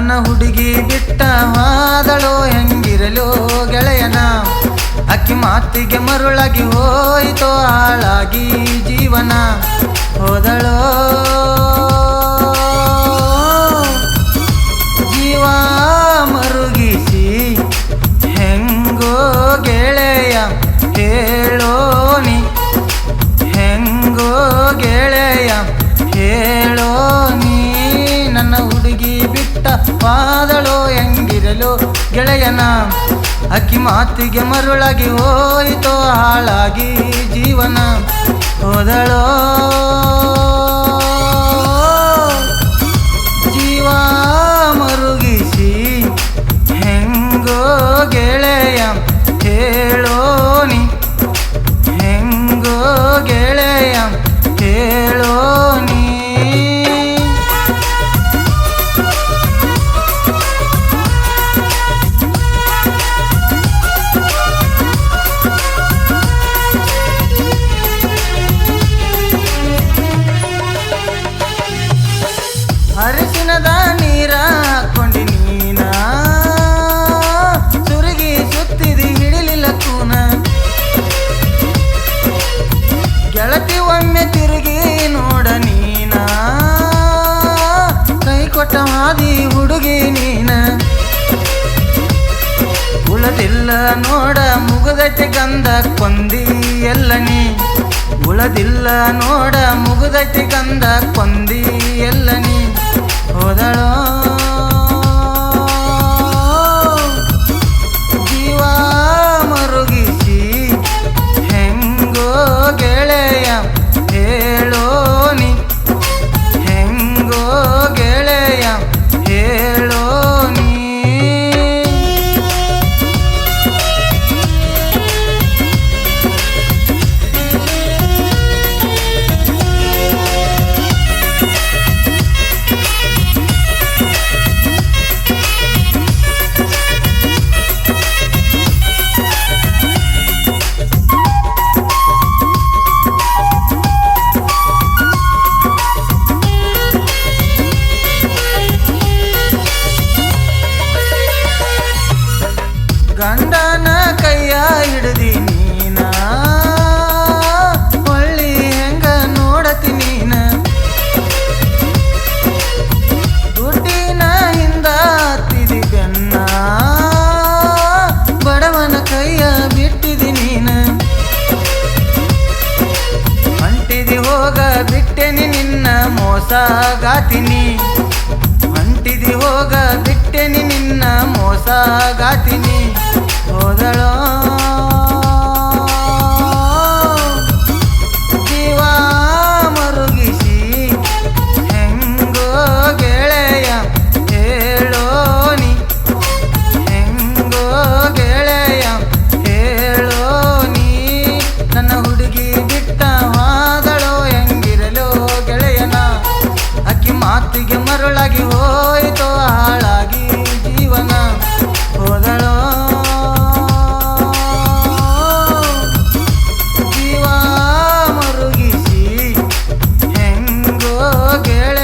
ನನ್ನ ಹುಡುಗಿ ಬಿಟ್ಟ ಹೋದಳೋ ಹೆಂಗಿರಲೋ ಗೆಳೆಯನ ಅಕ್ಕಿ ಮಾತಿಗೆ ಮರುಳಾಗಿ ಹೋಯಿತೋ ಹಾಳಾಗಿ ಜೀವನ ಹೋದಳೋ ಜೀವ ಮರುಗಿಸಿ ಹೆಂಗೋ ಗೆಳೆಯ ಹೇಳೋ ನೀ ಹೆಂಗೋ ಗೆಳೆಯ ಹೇಳೋ ನೀ ನನ್ನ ಹುಡುಗಿ ಬಿಟ್ಟ ಹೋದಳೋ ಹೆಂಗಿರಲು ಗೆಳೆಯನ ಅಕ್ಕಿ ಮಾತಿಗೆ ಮರುಳಾಗಿ ಹೋಯಿತೋ ಹಾಳಾಗಿ ಜೀವನ ಹೋದಳೋ ಜೀವ ಮರುಗಿಸಿ ಹೆಂಗೋ ಗೆಳೆಯ ಹೇಳೋ ನೀ ಹೆಂಗೋ ಗೆಳೆಯ ಹೇಳೋ ನೀ ಅರಿಶಿನದ ನೀರ ಹಾಕೊಂಡಿ ನೀನ ಸುರುಗಿ ಸುತ್ತಿದಿ ಹಿಡಿಲಿಲ್ಲ ಕೂನ ಗೆಳತಿ ಒಮ್ಮೆ ತಿರುಗಿ ನೋಡ ನೀನ ಕೈ ಕೊಟ್ಟ ಹಾದಿ ಹುಡುಗಿ ನೀನ ಉಳದಿಲ್ಲ ನೋಡ ಮುಗುದೈತೆ ಗಂಧ ಕೊಂದಿ ಎಲ್ಲ ನೀ ಉಳದಿಲ್ಲ ನೋಡ ಮುಗುದೈತೆ ಗಂಧ ಕೊಂದಿ ಎಲ್ಲ ನೀ ಹೋದಳೋ ಜೀವ ಮರುಗಿಸಿ ಹೆಂಗೋ ಗೆಳೆಯ ಹೇಳೋ ನೀ ಹೆಂಗೋ ಗೆಳೆಯ ಹೇಳೋ ನೀ ಗಂಡನ ಕೈಯ ಹಿಡ್ದಿ ನೀನ ಹೊಳ್ಳಿ ಹೆಂಗ ನೋಡತಿ ನೀನ ದುಡ್ಡಿನ ಹಿಂದ ಹತ್ತಿದಿ ಬೆನ್ನ ಬಡವನ ಕೈಯ ಬಿಟ್ಟಿದಿ ನೀನ ಹೊಂಟಿದಿ ಹೋಗ ಬಿಟ್ಟೆನಿ ನಿನ್ನ ಮೋಸಗಾತಿನಿ ಹೊಂಟಿದಿ ಹೋಗ ಬಿಟ್ಟೆನಿ ನಿನ್ನ ಮೋಸಗಾತಿನಿ ಹೋದಳೋ ಜೀವ ಮರುಗಿಸಿ ಹೆಂಗೋ ಗೆಳೆಯ ಹೇಳೋ ನೀ ಹೆಂಗೋ ಗೆಳೆಯ ಹೇಳೋ ನೀ ನನ್ನ ಹುಡುಗಿ ಬಿಟ್ಟ ಹೋದಳೋ ಹೆಂಗಿರಲೋ ಗೆಳೆಯನ ಅಕ್ಕಿ ಮಾತಿಗೆ ಮರುಳಾಗಿ ಹೋಯಿತೋ ಹಾಳಾಗಿ ಜೀವನ ಹೋದಳೋ ಜೀವ ಮರುಗಿಸಿ ಹೆಂಗೋ ಗೆಳೆಯ